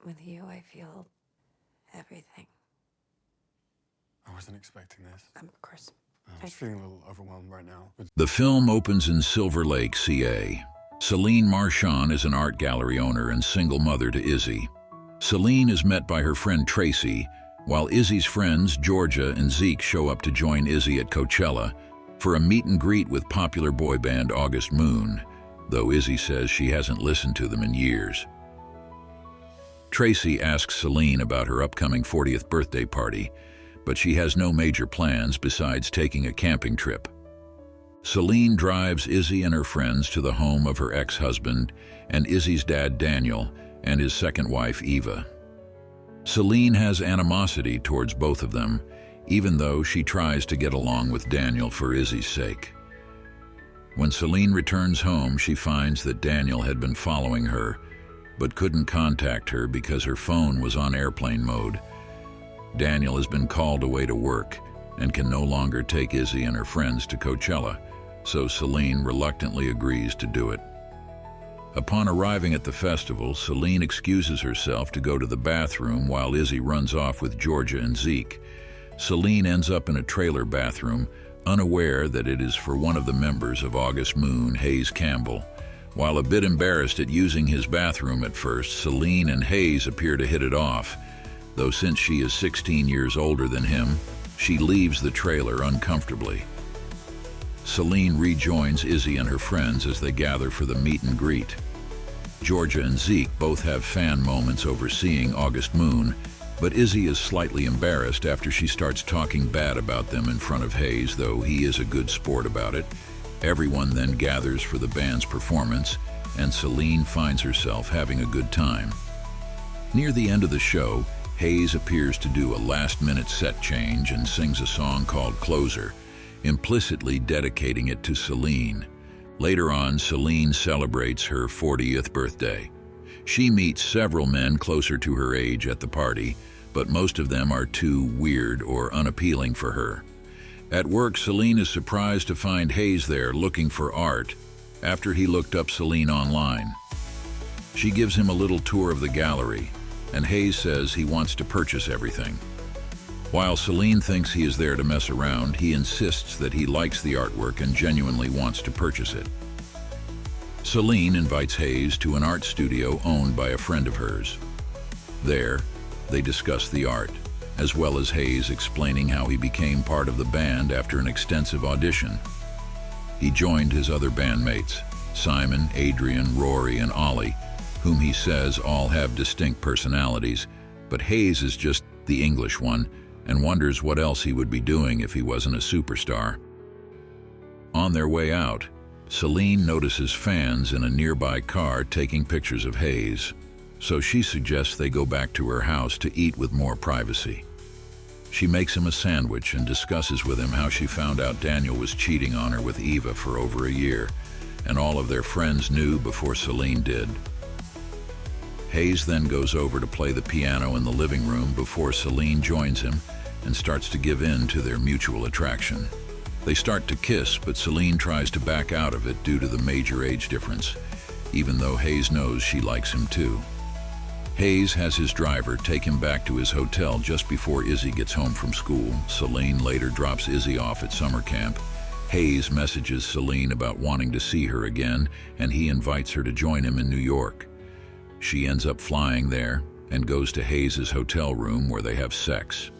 with you, I feel everything. I wasn't expecting this. Of course. I'm just feeling a little overwhelmed right now. The film opens in Silver Lake, CA. Seline Marchand is an art gallery owner and single mother to Izzy. Seline is met by her friend Tracy, while Izzy's friends Georgia and Zeke show up to join Izzy at Coachella for a meet and greet with popular boy band August Moon, though Izzy says she hasn't listened to them in years. Tracy asks Seline about her upcoming 40th birthday party, but she has no major plans besides taking a camping trip. Seline drives Izzy and her friends to the home of her ex-husband and Izzy's dad Daniel and his second wife Eva. Seline has animosity towards both of them, even though she tries to get along with Daniel for Izzy's sake. When Seline returns home, she finds that Daniel had been following her, but couldn't contact her because her phone was on airplane mode. Daniel has been called away to work and can no longer take Izzy and her friends to Coachella, so Seline reluctantly agrees to do it. Upon arriving at the festival, Seline excuses herself to go to the bathroom while Izzy runs off with Georgia and Zeke. Seline ends up in a trailer bathroom, unaware that it is for one of the members of August Moon, Hayes Campbell. While a bit embarrassed at using his bathroom at first, Seline and Hayes appear to hit it off, though since she is 16 years older than him, she leaves the trailer uncomfortably. Seline rejoins Izzy and her friends as they gather for the meet and greet. Georgia and Zeke both have fan moments over seeing August Moon, but Izzy is slightly embarrassed after she starts talking bad about them in front of Hayes, though he is a good sport about it. Everyone then gathers for the band's performance, and Seline finds herself having a good time. Near the end of the show, Hayes appears to do a last-minute set change and sings a song called Closer, implicitly dedicating it to Seline. Later on, Seline celebrates her 40th birthday. She meets several men closer to her age at the party, but most of them are too weird or unappealing for her. At work, Seline is surprised to find Hayes there looking for art after he looked up Seline online. She gives him a little tour of the gallery, and Hayes says he wants to purchase everything. While Seline thinks he is there to mess around, he insists that he likes the artwork and genuinely wants to purchase it. Seline invites Hayes to an art studio owned by a friend of hers. There, they discuss the art, as well as Hayes explaining how he became part of the band after an extensive audition. He joined his other bandmates, Simon, Adrian, Rory, and Ollie, whom he says all have distinct personalities, but Hayes is just the English one and wonders what else he would be doing if he wasn't a superstar. On their way out, Seline notices fans in a nearby car taking pictures of Hayes, so she suggests they go back to her house to eat with more privacy. She makes him a sandwich and discusses with him how she found out Daniel was cheating on her with Eva for over a year, and all of their friends knew before Seline did. Hayes then goes over to play the piano in the living room before Seline joins him and starts to give in to their mutual attraction. They start to kiss, but Seline tries to back out of it due to the major age difference, even though Hayes knows she likes him too. Hayes has his driver take him back to his hotel just before Izzy gets home from school. Seline later drops Izzy off at summer camp. Hayes messages Seline about wanting to see her again, and he invites her to join him in New York. She ends up flying there and goes to Hayes' hotel room where they have sex.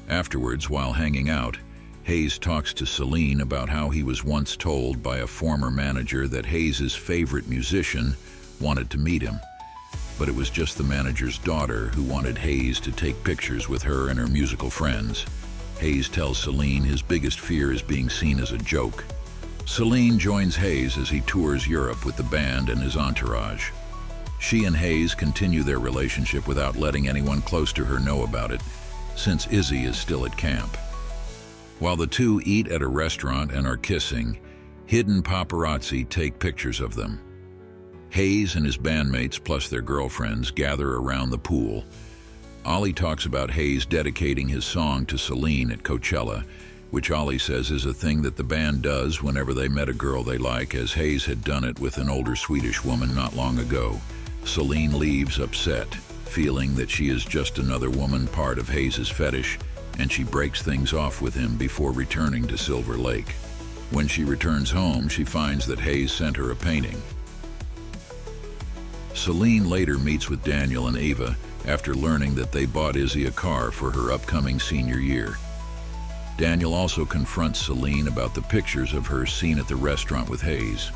Afterwards, while hanging out, Hayes talks to Seline about how he was once told by a former manager that Hayes' favorite musician wanted to meet him, but it was just the manager's daughter who wanted Hayes to take pictures with her and her musical friends. Hayes tells Seline his biggest fear is being seen as a joke. Seline joins Hayes as he tours Europe with the band and his entourage. She and Hayes continue their relationship without letting anyone close to her know about it, since Izzy is still at camp. While the two eat at a restaurant and are kissing, hidden paparazzi take pictures of them. Hayes and his bandmates plus their girlfriends gather around the pool. Ollie talks about Hayes dedicating his song to Seline at Coachella, which Ollie says is a thing that the band does whenever they met a girl they like, as Hayes had done it with an older Swedish woman not long ago. Seline leaves upset, feeling that she is just another woman part of Hayes' fetish, and she breaks things off with him before returning to Silver Lake. When she returns home, she finds that Hayes sent her a painting. Seline later meets with Daniel and Eva after learning that they bought Izzy a car for her upcoming senior year. Daniel also confronts Seline about the pictures of her seen at the restaurant with Hayes.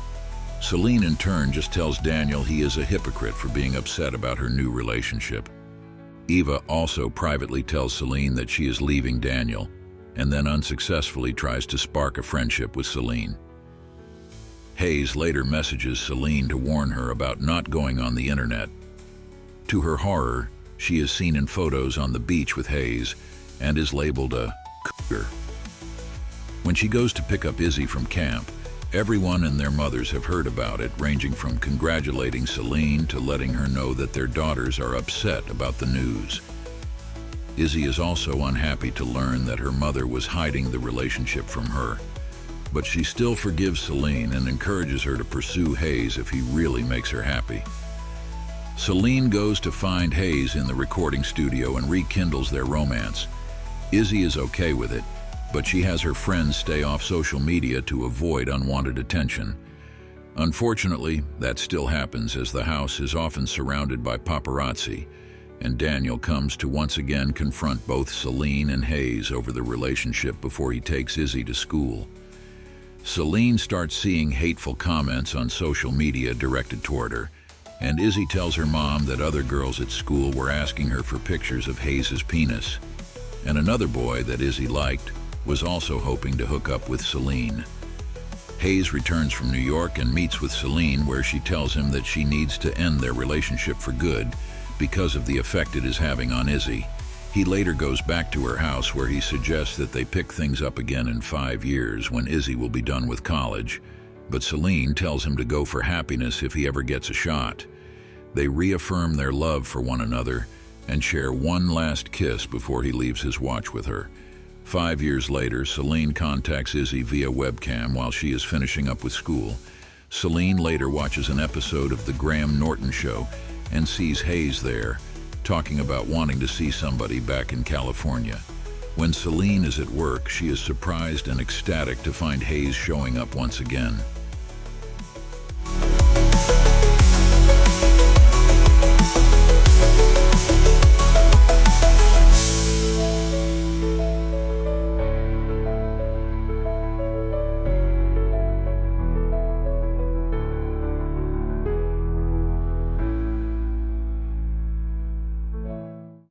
Seline in turn just tells Daniel he is a hypocrite for being upset about her new relationship. Eva also privately tells Seline that she is leaving Daniel, and then unsuccessfully tries to spark a friendship with Seline. Hayes later messages Seline to warn her about not going on the internet. To her horror, she is seen in photos on the beach with Hayes and is labeled a cougar. When she goes to pick up Izzy from camp, everyone and their mothers have heard about it, ranging from congratulating Seline to letting her know that their daughters are upset about the news. Izzy is also unhappy to learn that her mother was hiding the relationship from her, but she still forgives Seline and encourages her to pursue Hayes if he really makes her happy. Seline goes to find Hayes in the recording studio and rekindles their romance. Izzy is okay with it, but she has her friends stay off social media to avoid unwanted attention. Unfortunately, that still happens as the house is often surrounded by paparazzi, and Daniel comes to once again confront both Seline and Hayes over the relationship before he takes Izzy to school. Seline starts seeing hateful comments on social media directed toward her, and Izzy tells her mom that other girls at school were asking her for pictures of Hayes' penis, and another boy that Izzy liked was also hoping to hook up with Seline. Hayes returns from New York and meets with Seline, where she tells him that she needs to end their relationship for good because of the effect it is having on Izzy. He later goes back to her house, where he suggests that they pick things up again in 5 years when Izzy will be done with college, but Seline tells him to go for happiness if he ever gets a shot. They reaffirm their love for one another and share one last kiss before he leaves his watch with her. 5 years later, Seline contacts Izzy via webcam while she is finishing up with school. Seline later watches an episode of The Graham Norton Show and sees Hayes there, talking about wanting to see somebody back in California. When Seline is at work, she is surprised and ecstatic to find Hayes showing up once again.